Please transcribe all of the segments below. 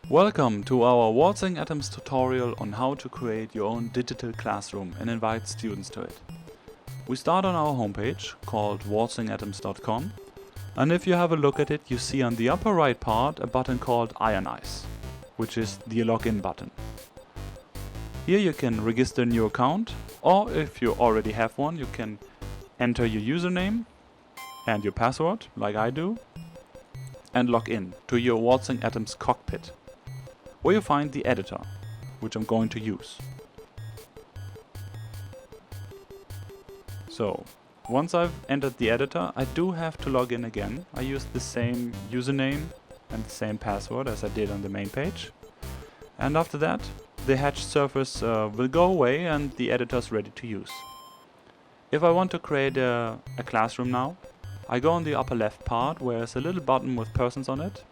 Welcome to our Waltzing Atoms tutorial on how to create your own digital classroom and invite students to it. We start on our homepage called waltzingatoms.com, and if you have a look at it, you see on the upper right part a button called Ionize, which is the login button. Here you can register a new account, or if you already have one, you can enter your username and your password, like I do, and log in to your Waltzing Atoms cockpit, where you find the editor, which I'm going to use. So, once I've entered the editor, I do have to log in again. I use the same username and the same password as I did on the main page. And after that, the hatched surface will go away and the editor is ready to use. If I want to create a classroom now, I go on the upper left part where there's a little button with persons on it.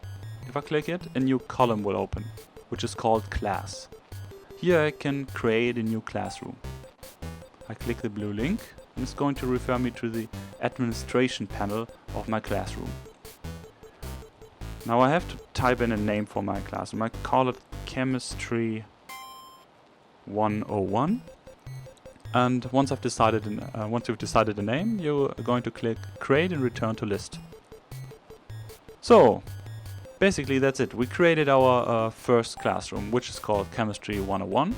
If I click it, a new column will open, which is called Class. Here I can create a new classroom. I click the blue link and it's going to refer me to the administration panel of my classroom. Now I have to type in a name for my classroom. I call it Chemistry 101. And once you've decided the name, you're going to click Create and Return to List. So, basically that's it. We created our first classroom, which is called Chemistry 101,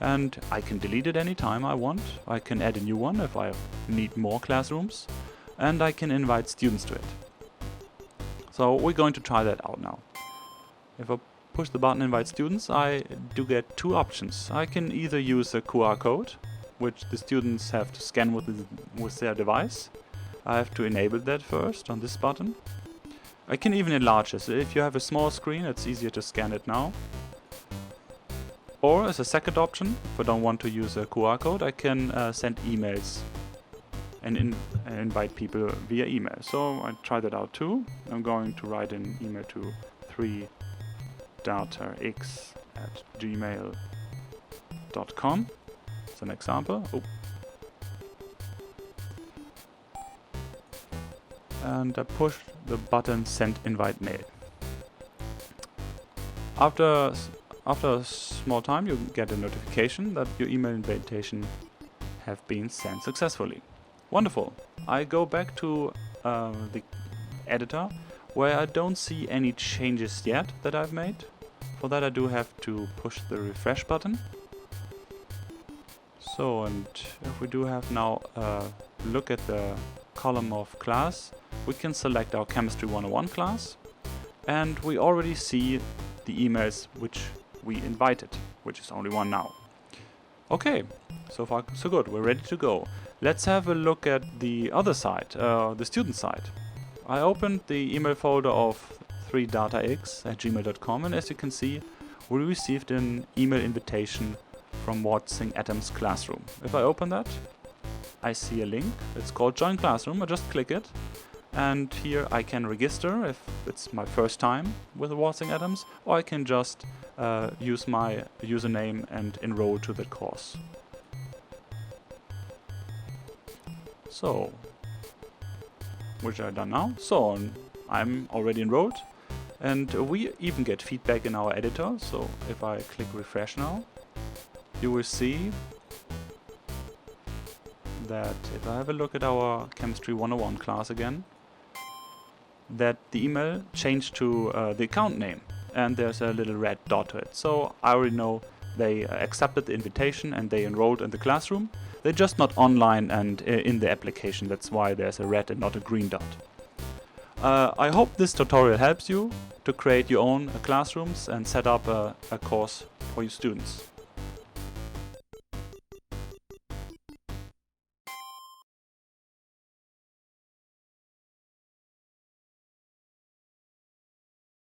and I can delete it anytime I want. I can add a new one if I need more classrooms, and I can invite students to it. So we're going to try that out now. If I push the button Invite Students, I do get two options. I can either use a QR code, which the students have to scan with their device. I have to enable that first on this button. I can even enlarge it. So if you have a small screen, it's easier to scan it now. Or as a second option, if I don't want to use a QR code, I can send emails and invite people via email. So I try that out too. I'm going to write an email to 3datax@gmail.com. As an example. And I push the button Send Invite Mail. After a small time, you get a notification that your email invitation have been sent successfully. Wonderful. I go back to the editor, where I don't see any changes yet that I've made. For that I do have to push the refresh button. So, and if we do have now a look at the column of class, we can select our Chemistry 101 class, and we already see the emails which we invited, which is only one now. Okay, so far so good, we're ready to go. Let's have a look at the other side, the student side. I opened the email folder of 3datax@gmail.com, and as you can see, we received an email invitation from Waltzing Atoms Classroom. If I open that, I see a link. It's called Join Classroom. I just click it, and here I can register if it's my first time with Waltzing Atoms, or I can just use my username and enroll to the course. So, which I've done now. So I'm already enrolled, and we even get feedback in our editor. So if I click refresh now, you will see that if I have a look at our Chemistry 101 class again, that the email changed to the account name, and there's a little red dot to it. So I already know they accepted the invitation and they enrolled in the classroom. They're just not online and in the application. That's why there's a red and not a green dot. I hope this tutorial helps you to create your own classrooms and set up a course for your students.